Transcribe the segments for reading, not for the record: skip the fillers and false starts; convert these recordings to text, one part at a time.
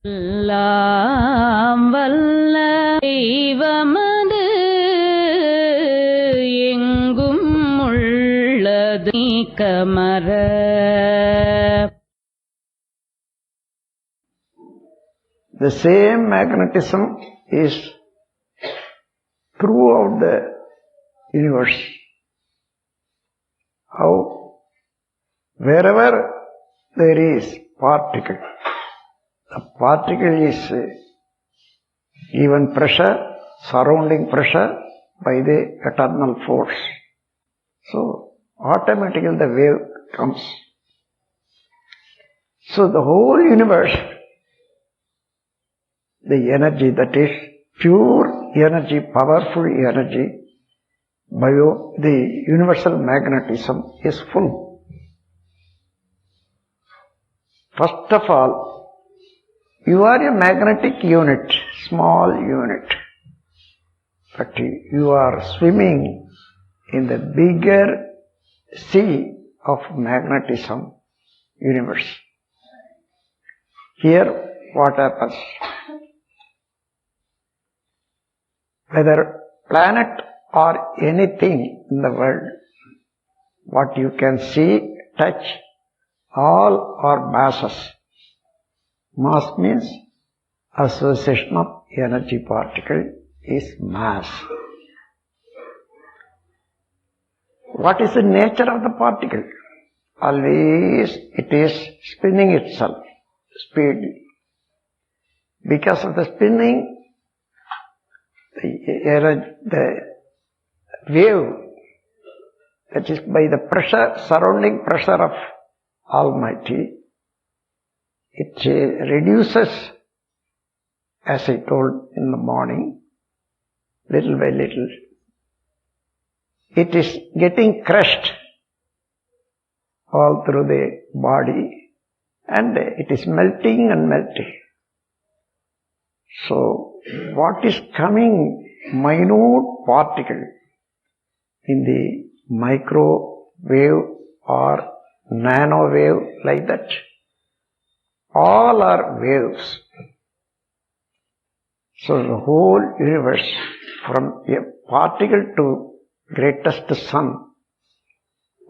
எல்லாம் வல்ல தெய்வமது எங்கும் உள்ளது நீக்கமற. The same magnetism is throughout the universe. How? Wherever there is particle, the particle is given pressure, surrounding pressure by the eternal force. So, automatically the wave comes. So, the whole universe, the energy that is pure energy, powerful energy, the universal magnetism is full. First of all, you are a magnetic unit, small unit, but you are swimming in the bigger sea of magnetism universe. Here, what happens? Whether planet or anything in the world, what you can see, touch, all are masses. Mass means association of energy particle is mass. What is the nature of the particle? Always it is spinning itself speedily. Because of the spinning, the wave, that is by the pressure, surrounding pressure of Almighty, it reduces, as I told in the morning, little by little. It is getting crushed all through the body and it is melting and melting. So, what is coming, minute particle in the microwave or nano wave like that, all are waves. So the whole universe, from a particle to greatest sun,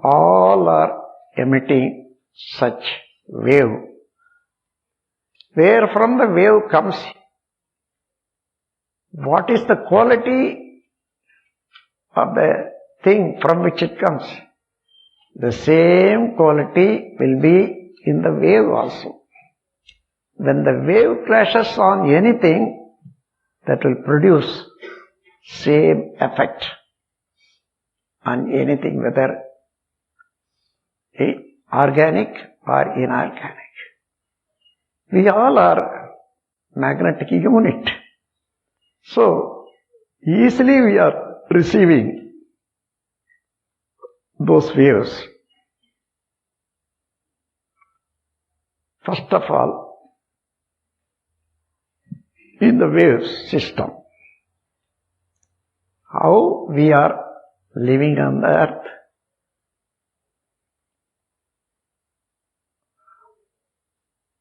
all are emitting such wave. Where from the wave comes, what is the quality of the thing from which it comes? The same quality will be in the wave also. When the wave clashes on anything, that will produce same effect on anything, whether organic or inorganic. We all are magnetic unit. So, easily we are receiving those waves. First of all, in the wave system, how we are living on the earth.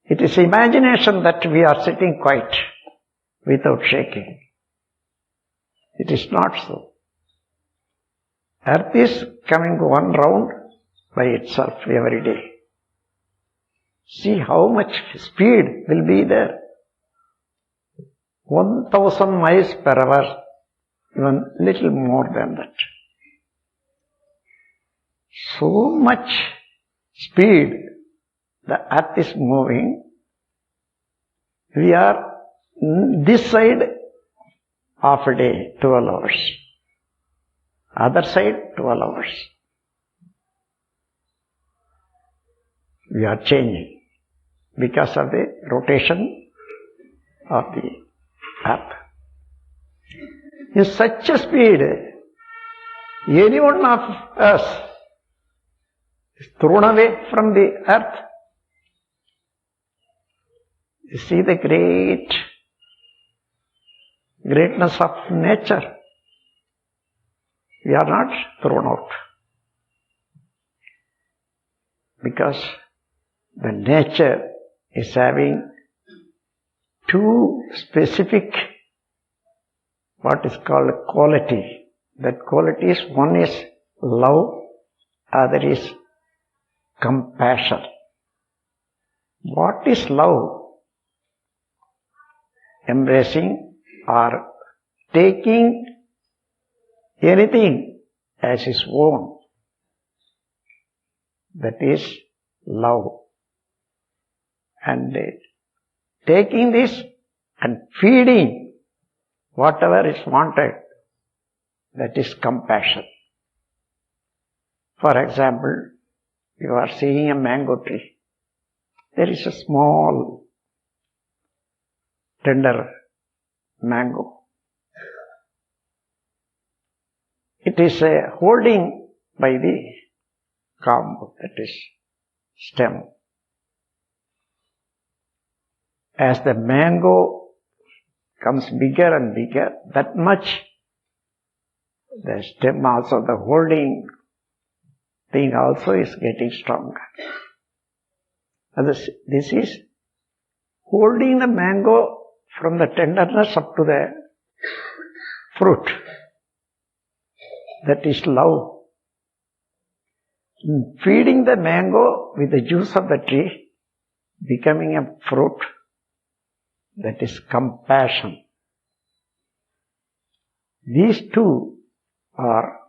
It is imagination that we are sitting quiet without shaking. It is not so. Earth is coming one round by itself every day. See how much speed will be there. 1000 miles per hour, even little more than that. So much speed the earth is moving. We are this side half a day, 12 hours. Other side 12 hours. We are changing because of the rotation of the earth. In such a speed, any one of us is thrown away from the earth. You see the greatness of nature. We are not thrown out. Because the nature is having two specific, what is called quality. That quality is, one is love, other is compassion. What is love? Embracing or taking anything as his own. That is love. And taking this and feeding whatever is wanted, that is compassion. For example, you are seeing a mango tree. There is a small, tender mango. It is holding by the comb, that is stem. As the mango comes bigger and bigger, that much the stem also, the holding thing also is getting stronger. And this is holding the mango from the tenderness up to the fruit. That is love. Feeding the mango with the juice of the tree, becoming a fruit, that is compassion. These two are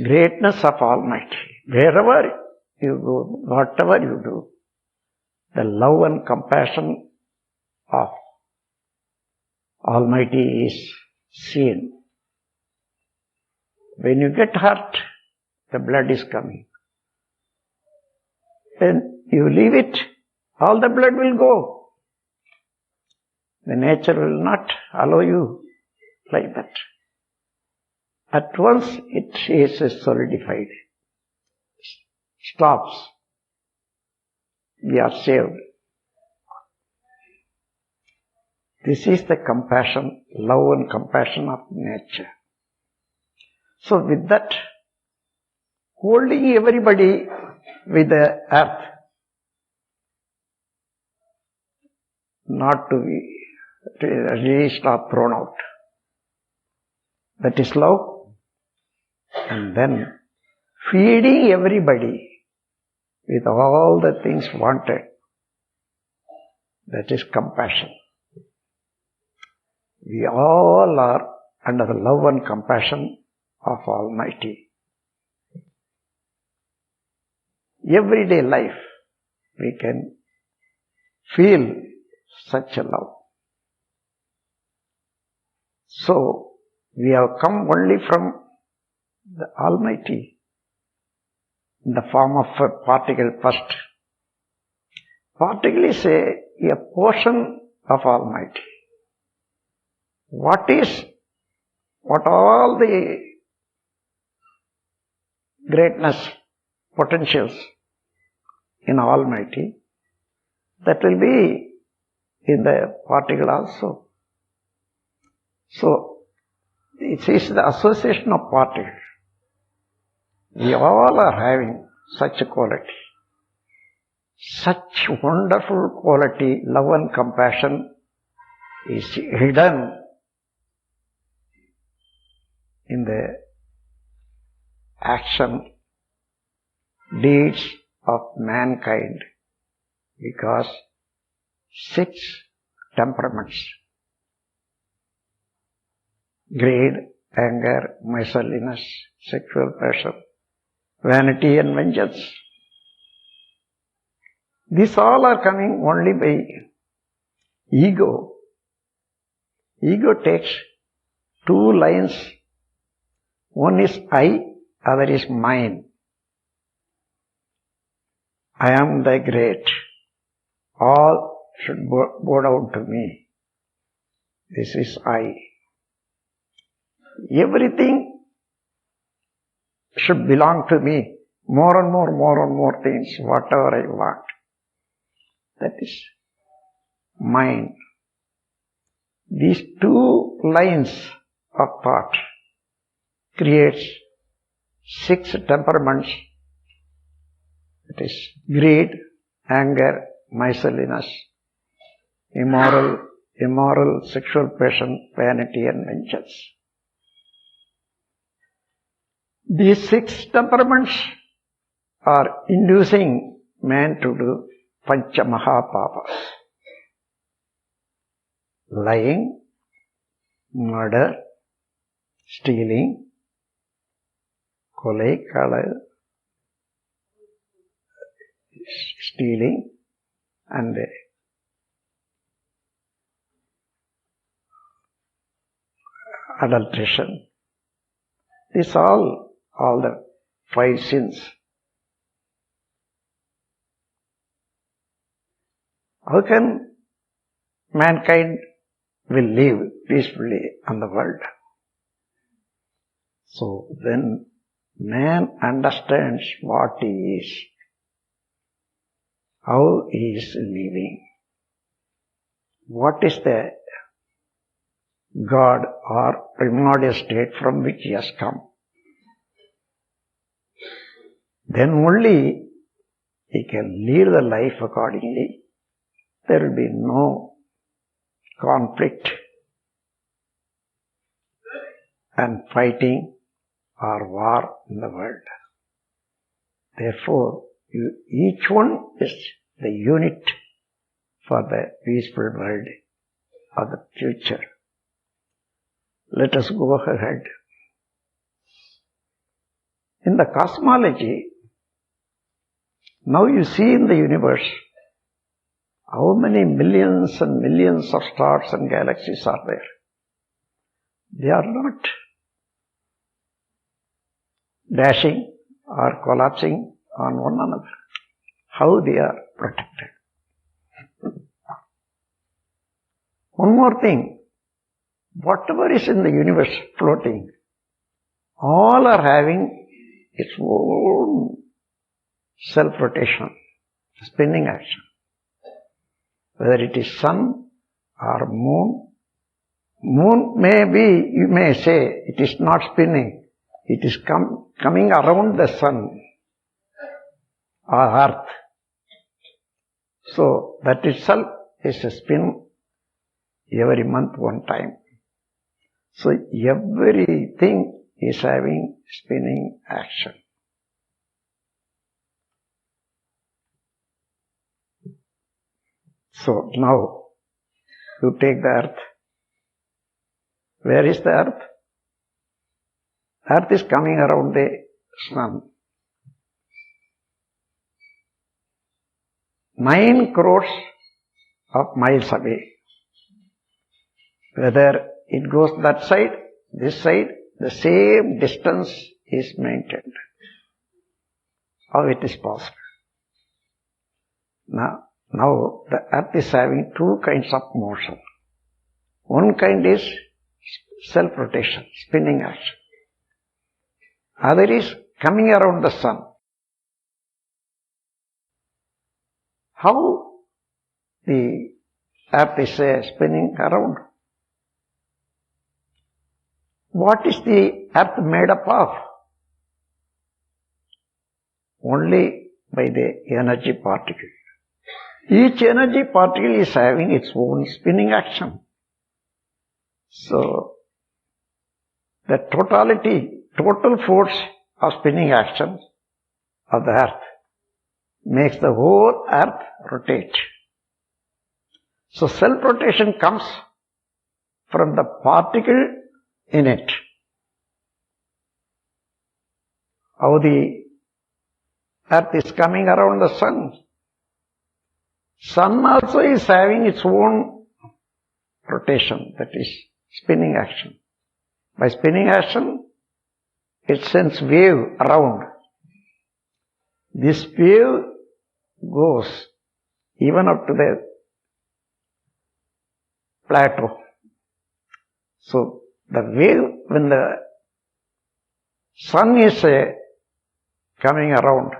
greatness of Almighty. Wherever you go, whatever you do, the love and compassion of Almighty is seen. When you get hurt, the blood is coming. When you leave it, all the blood will go. The nature will not allow you like that. At once it is solidified. Stops. We are saved. This is the compassion, love and compassion of nature. So with that, holding everybody with the earth, not to be released or thrown out. That is love. And then feeding everybody with all the things wanted. That is compassion. We all are under the love and compassion of Almighty. Everyday life, we can feel such a love. So, we have come only from the Almighty in the form of a particle first. Particle is a portion of Almighty. What all the greatness, potentials in Almighty, that will be in the particle also. So, it is the association of particles. We all are having such a quality. Such wonderful quality, love and compassion, is hidden in the action, deeds of mankind, because 6 temperaments, greed, anger, miserliness, sexual pleasure, vanity and vengeance. These all are coming only by ego. Ego takes 2 lines. One is I, other is mine. I am the great. All should bow down to me. This is I. Everything should belong to me. More and more things, whatever I want. That is mine. These 2 lines of thought creates 6 temperaments. It is greed, anger, miserliness, immoral sexual passion, vanity and vengeance. These 6 temperaments are inducing man to do Pancha Mahapapas. Lying, murder, stealing, kolai, kala, stealing and adulteration. These all the 5 sins. How can mankind will live peacefully on the world? So when man understands what he is, how he is living, what is the God or primordial state from which he has come, then only he can lead the life accordingly. There will be no conflict and fighting or war in the world. Therefore, each one is the unit for the peaceful world of the future. Let us go ahead. In the cosmology, now you see in the universe how many millions and millions of stars and galaxies are there. They are not dashing or collapsing on one another. How they are protected. One more thing, whatever is in the universe floating, all are having its own self-rotation, spinning action. Whether it is sun or moon, moon may be, you may say, it is not spinning, it is coming around the sun or earth. So that itself is a spin every month one time. So everything is having spinning action. So now you take the earth. Where is the earth? Earth is coming around the sun. 9 crores of miles away. Whether it goes that side, this side, the same distance is maintained. How it is possible? Now the earth is having 2 kinds of motion. One kind is self-rotation, spinning action. Other is coming around the sun. How the earth is spinning around? What is the earth made up of? Only by the energy particle. Each energy particle is having its own spinning action. So, the total force of spinning action of the earth makes the whole earth rotate. So, self-rotation comes from the particle in it. How the earth is coming around the sun. Sun also is having its own rotation, that is spinning action. By spinning action, it sends wave around. This wave goes even up to the plateau. So, the wave, when the sun is coming around,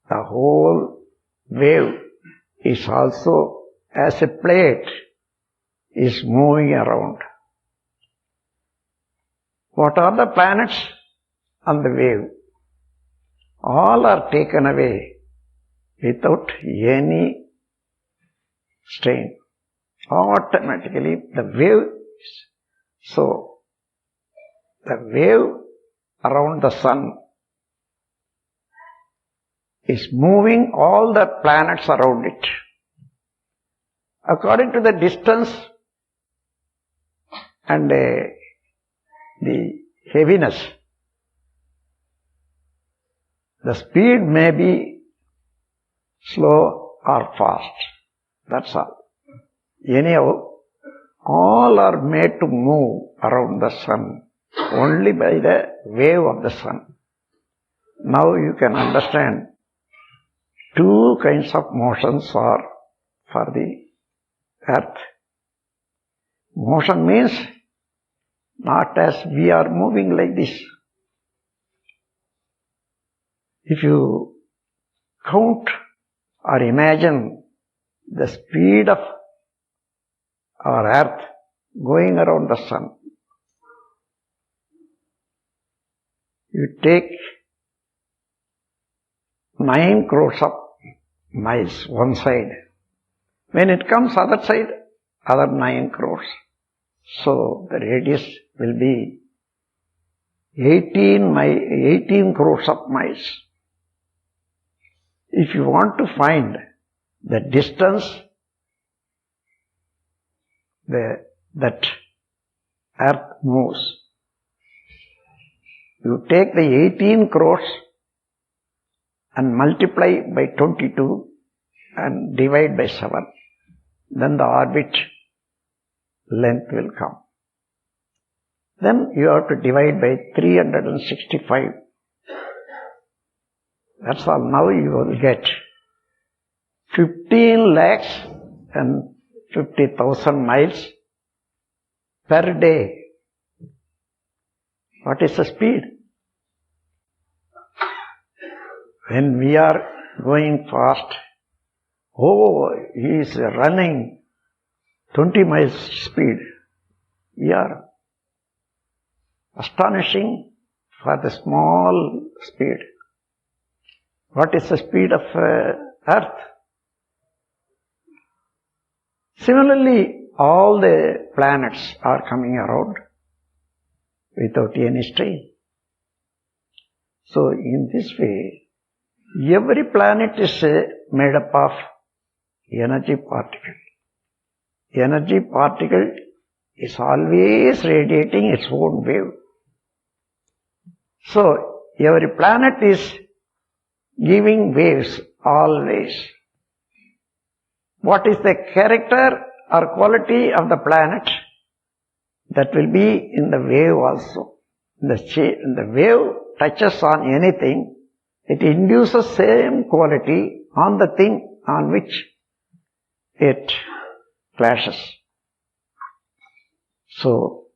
the whole wave is also, as a plate, is moving around. What are the planets on the wave? All are taken away without any strain. Automatically the wave, so the wave around the sun is moving all the planets around it. According to the distance and the heaviness, the speed may be slow or fast. That's all. Anyhow, all are made to move around the sun only by the wave of the sun. Now you can understand two kinds of motions are for the earth. Motion means not as we are moving like this. If you count or imagine the speed of our earth going around the sun, you take 9 crores of miles one side. When it comes other side, other 9 crores. So the radius will be 18 crores of miles. If you want to find the distance that earth moves, you take the 18 crores and multiply by 22 and divide by 7. Then the orbit length will come. Then you have to divide by 365. That's all. Now you will get 15 lakhs and 50,000 miles per day. What is the speed? When we are going fast, he is running 20 miles speed. We are astonishing for the small speed. What is the speed of earth? Similarly, all the planets are coming around without any strain. So in this way, every planet is made up of energy particle. Energy particle is always radiating its own wave. So every planet is giving waves always. What is the character or quality of the planet? That will be in the wave also. The wave touches on anything, it induces same quality on the thing on which it clashes. So,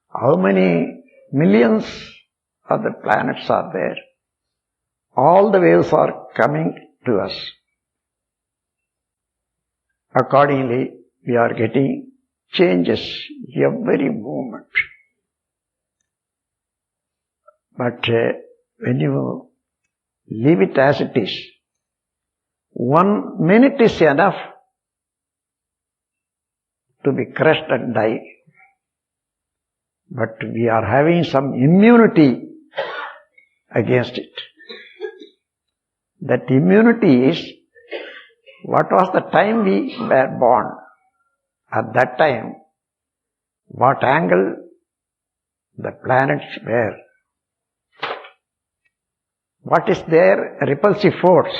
how many millions of the planets are there? All the waves are coming to us. Accordingly, we are getting changes every moment. But when you leave it as it is, 1 minute is enough to be crushed and die. But we are having some immunity against it. That immunity is, what was the time we were born? At that time, what angle the planets were? What is their repulsive force?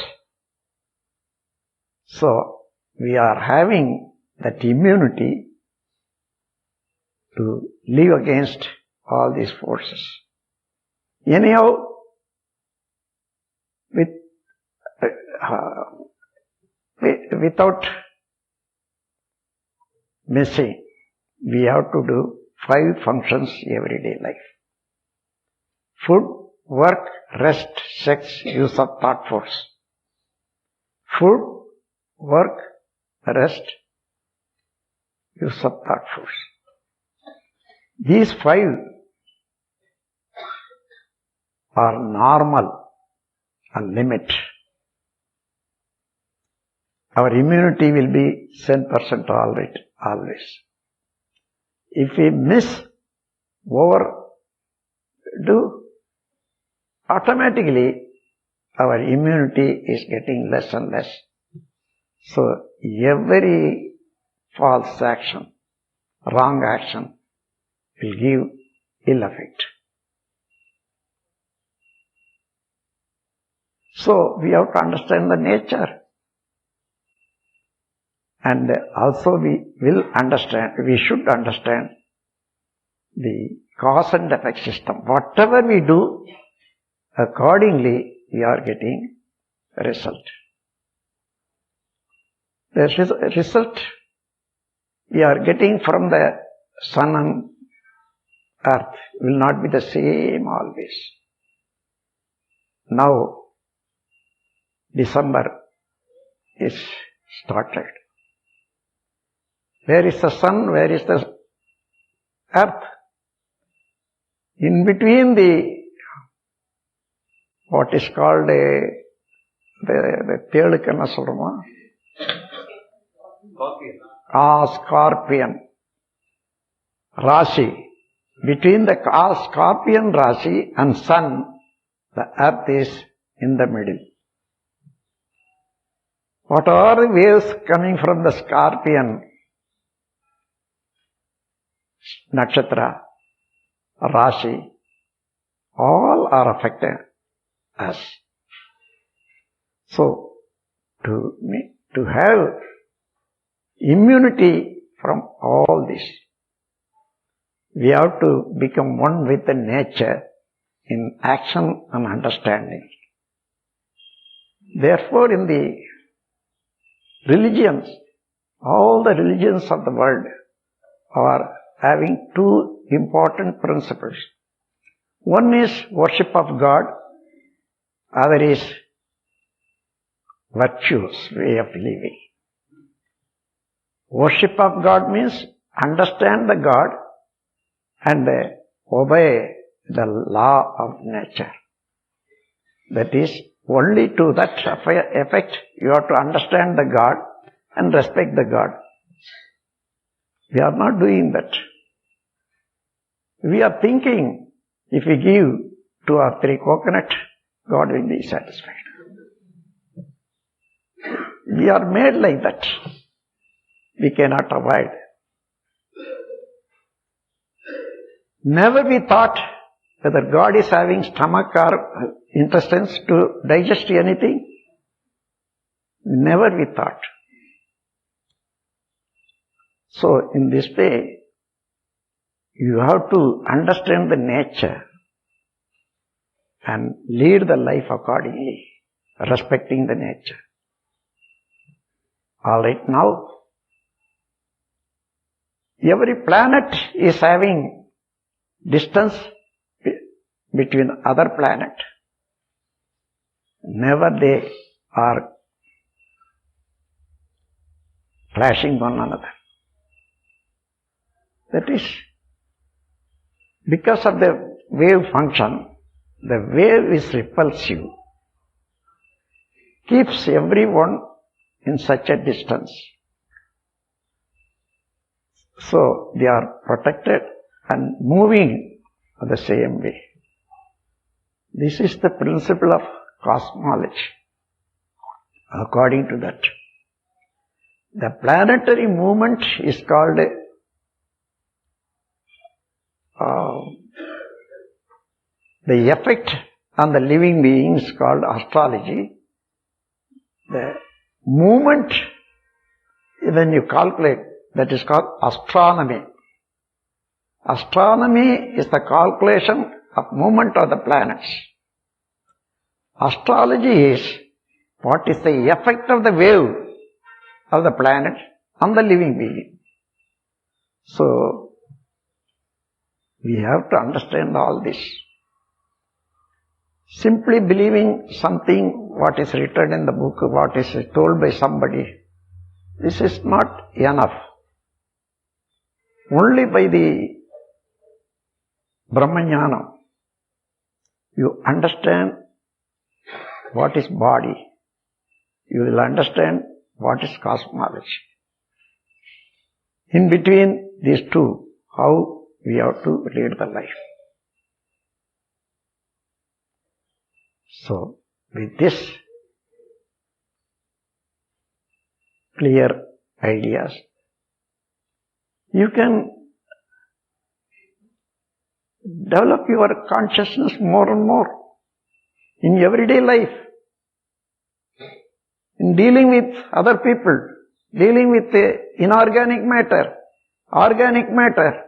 So, we are having that immunity to live against all these forces. Anyhow, without missing, we have to do 5 functions everyday life. Food, work, rest, sex, use of thought force. Food, work, rest, use of thought force. These 5 are normal and limit. our immunity will be 10% always. If we overdo, automatically our immunity is getting less and less. So every false action, wrong action will give ill effect. So we have to understand the nature. And also we should understand the cause and effect system. Whatever we do, accordingly we are getting a result. The result we are getting from the sun and earth will not be the same always. Now, December is started. Where is the sun? Where is the earth? In between what is called the Telukanna Solroma? Scorpion. Rashi. Between the Scorpion Rashi and sun, the earth is in the middle. What are the waves coming from the Scorpion Nakshatra, Rashi, all are affecting us. So, to have immunity from all this, we have to become one with the nature in action and understanding. Therefore, in the religions, all the religions of the world are having two important principles. One is worship of God, other is virtuous way of living. Worship of God means understand the God and obey the law of nature. That is, only to that effect you have to understand the God and respect the God. We are not doing that. We are thinking, if we give 2 or 3 coconut, God will be satisfied. We are made like that. We cannot avoid. Never we thought whether God is having stomach or intestines to digest anything. Never we thought. So in this way, you have to understand the nature and lead the life accordingly, respecting the nature. Alright, now, every planet is having distance between other planet. Never they are clashing one another. That is, because of the wave function, the wave is repulsive, keeps everyone in such a distance. So they are protected and moving the same way. This is the principle of cosmology. According to that, the planetary movement is called the effect on the living beings called astrology. The movement, when you calculate, that is called astronomy. Astronomy is the calculation of movement of the planets. Astrology is what is the effect of the wave of the planet on the living being. So, we have to understand all this. Simply believing something, what is written in the book, what is told by somebody, this is not enough. Only by the Brahmajnana, you understand what is body. You will understand what is cosmology. In between these two, how we have to lead the life. So, with this clear ideas, you can develop your consciousness more and more in everyday life, in dealing with other people, dealing with the inorganic matter, organic matter.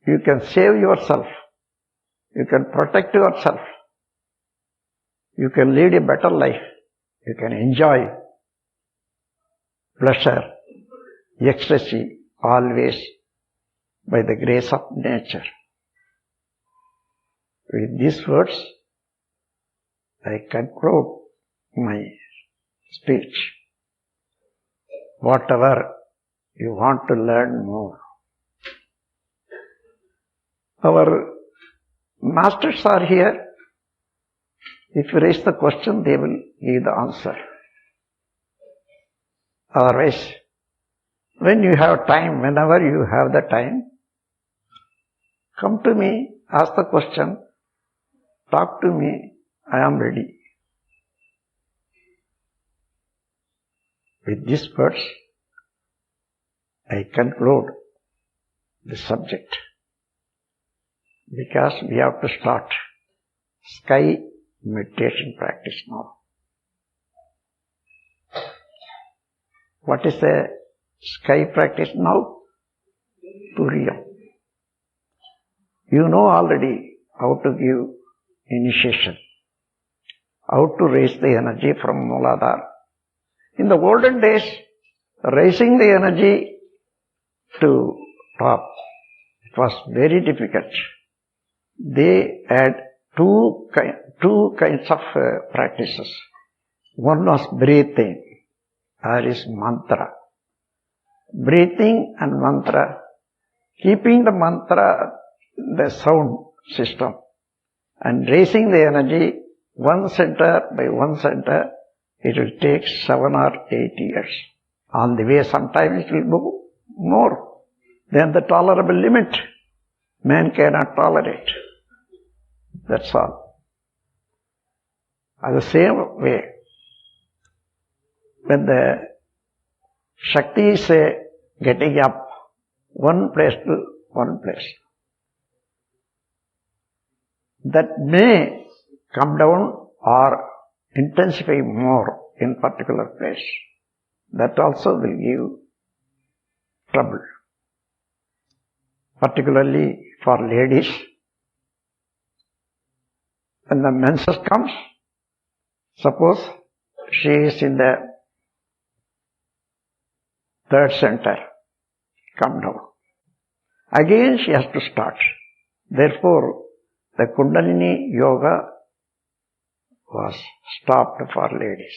You can save yourself. You can protect yourself. You can lead a better life. You can enjoy pleasure, ecstasy, always by the grace of nature. With these words, I conclude my speech. Whatever you want to learn more, our masters are here. If you raise the question, they will give the answer. Otherwise, when you have time, whenever you have the time, come to me, ask the question, talk to me, I am ready. With these words, I conclude the subject, because we have to start sky meditation practice now. What is the sky practice now? Turiya. You know already how to give initiation, how to raise the energy from Mooladhara. In the olden days, raising the energy to top, it was very difficult. They had two kinds of practices. One was breathing, that is mantra. Breathing and mantra, keeping the mantra, the sound system, and raising the energy one center by one center, it will take 7 or 8 years. On the way, sometimes it will go more than the tolerable limit. Man cannot tolerate. That's all. The same way, when the Shakti is getting up one place to one place, that may come down or intensify more in particular place. That also will give trouble. Particularly for ladies, when the menses comes, suppose she is in the third center, come down. Again she has to start. Therefore, the Kundalini Yoga was stopped for ladies,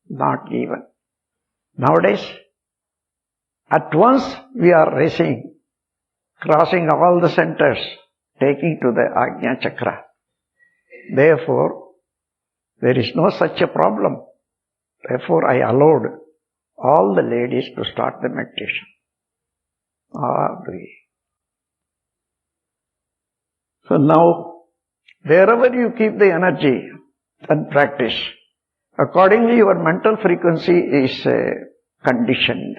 not given. Nowadays, at once we are raising, crossing all the centers, taking to the Ajna Chakra. Therefore, there is no such a problem. Therefore, I allowed all the ladies to start the meditation. So now, wherever you keep the energy and practice, accordingly your mental frequency is conditioned.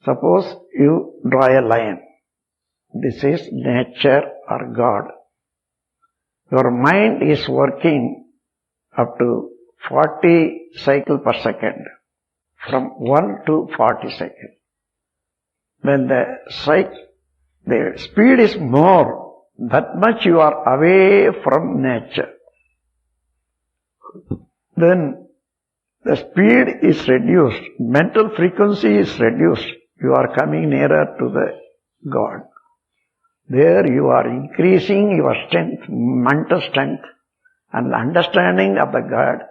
Suppose you draw a line. This is nature or God. Your mind is working up to 40 cycles per second, from 1 to 40 seconds. When the speed is more, that much you are away from nature. Then the speed is reduced, mental frequency is reduced, you are coming nearer to the God. There you are increasing your strength, mental strength, and understanding of the God,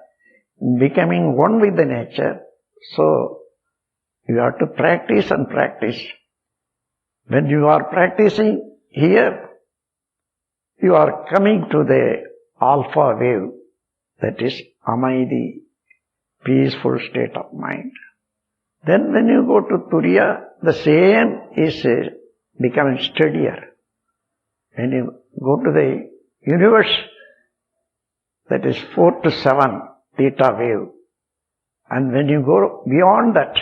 becoming one with the nature. So, you have to practice and practice. When you are practicing here, you are coming to the alpha wave. That is Amaidi, peaceful state of mind. Then when you go to Turiya, the same is becoming steadier. When you go to the universe, that is 4 to 7 theta wave. And when you go beyond that,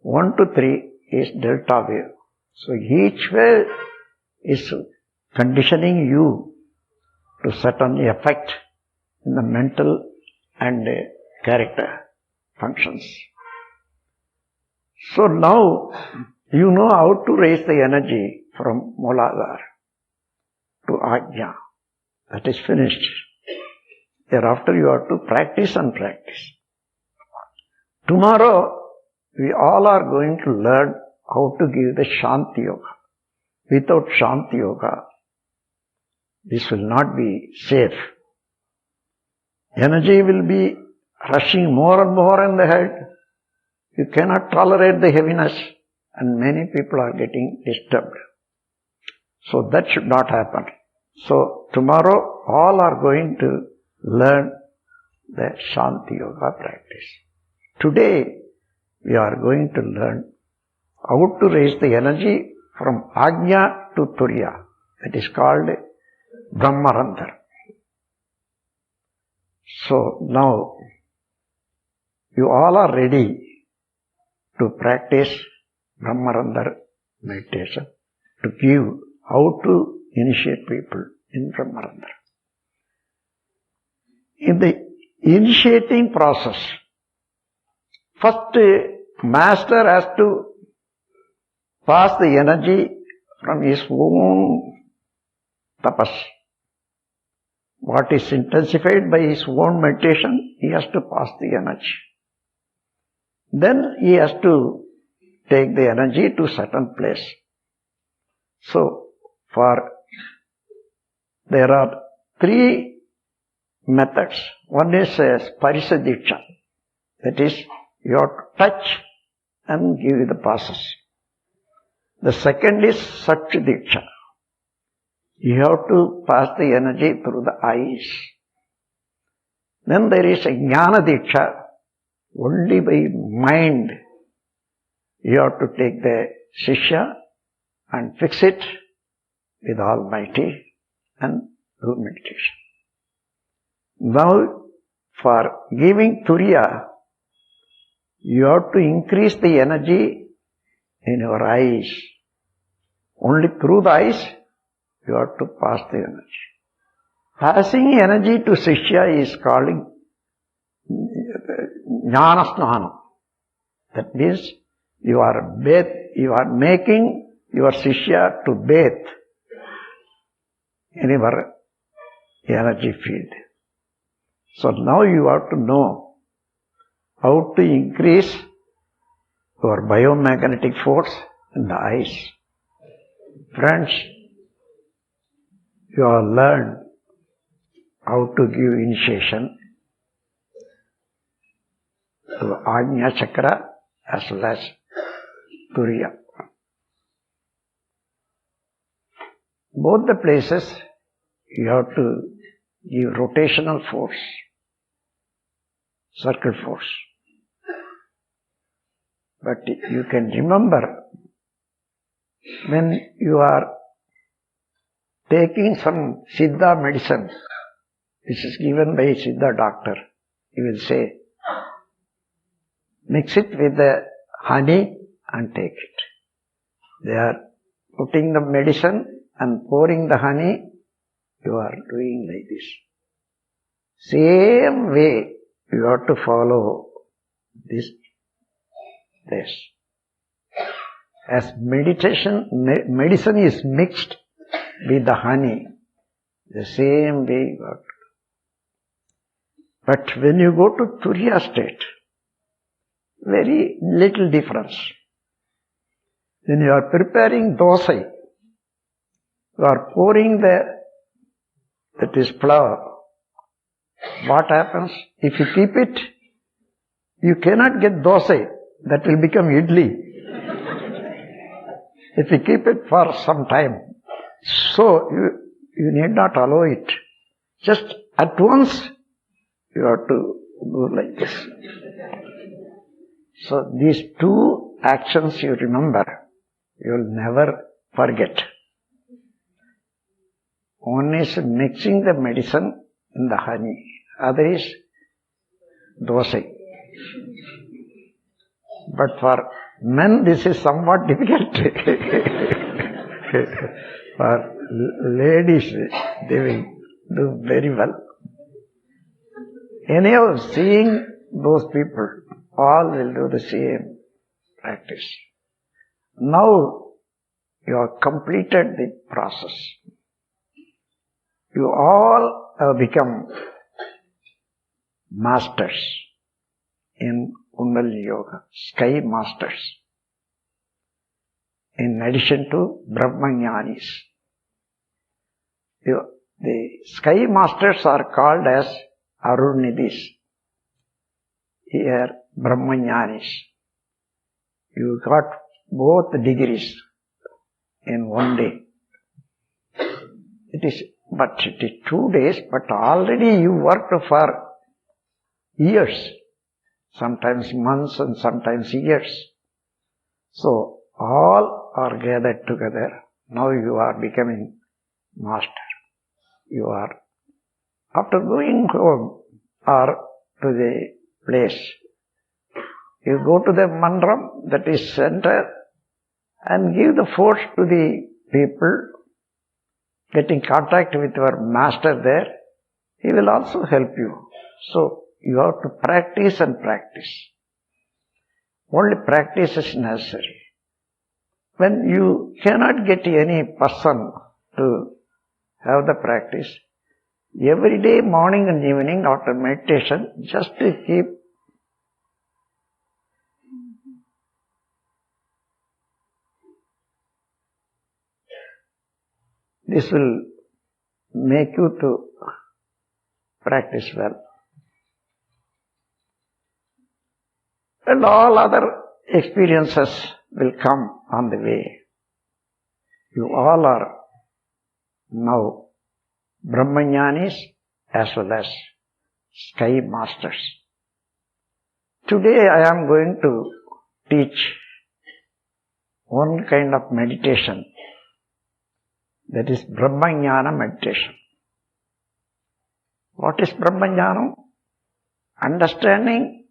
1 to 3 is delta wave. So each wave is conditioning you to certain effect in the mental and character functions. So now you know how to raise the energy from Mooladhara to Ajna. That is finished. Thereafter you have to practice and practice. Tomorrow we all are going to learn how to give the Shanti Yoga. Without Shanti Yoga, this will not be safe. Energy will be rushing more and more in the head. You cannot tolerate the heaviness, and many people are getting disturbed. So that should not happen. So tomorrow all are going to learn the Shanti Yoga practice. Today we are going to learn how to raise the energy from Ajna to Turiya. That is called Brahmarandhar. So now you all are ready to practice Brahmarandhar meditation, to give how to initiate people in Brahmarandhar. In the initiating process, first master has to pass the energy from his own tapas. What is intensified by his own meditation, he has to pass the energy. Then he has to take the energy to certain place. So, there are 3 methods. One is Sparisa Diksha. That is, you have to touch and give the passes. The second is Sakshi Diksha. You have to pass the energy through the eyes. Then there is a Jnana Diksha. Only by mind you have to take the Shishya and fix it with Almighty and do meditation. Now, for giving Turiya, you have to increase the energy in your eyes. Only through the eyes you have to pass the energy. Passing energy to Shishya is called Jnana Snana. That means you are making your Shishya to bathe in your energy field. So now you have to know how to increase your biomagnetic force in the eyes. Friends, you have learned how to give initiation to Ajna Chakra as well as Turiya. Both the places you have to give rotational force, circle force. But you can remember when you are taking some Siddha medicine, which is given by a Siddha doctor, he will say, mix it with the honey and take it. They are putting the medicine and pouring the honey, you are doing like this. Same way you have to follow this. As medicine is mixed with the honey, the same way you have to do. But when you go to Turiya state, very little difference. When you are preparing dosai, you are pouring that is flour. What happens? If you keep it, you cannot get dosai. That will become idli. If you keep it for some time. So, you need not allow it. Just at once, you have to do like this. So these two actions you remember, you will never forget. One is mixing the medicine in the honey, other is dosai. But for men this is somewhat difficult. For ladies, they will do very well. Anyhow, seeing those people, all will do the same practice. Now you have completed the process. You all have become masters in Kundalini Yoga, sky masters. In addition to Brahmajnanis. The sky masters are called as Arunidhis. Here, Brahmajnanis. You got both degrees in one day. It is 2 days, but already you worked for years, sometimes months and sometimes years. So, all are gathered together. Now you are becoming master. You are, after going home or to the place, you go to the mandram, that is center, and give the force to the people, getting contact with your master there. He will also help you. So, you have to practice and practice. Only practice is necessary. When you cannot get any person to have the practice, every day, morning and evening, after meditation, just to keep this will make you to practice well. And all other experiences will come on the way. You all are now Brahmajnanis as well as sky masters. Today I am going to teach one kind of meditation, that is Brahmajnana meditation. What is Brahmajnana? Understanding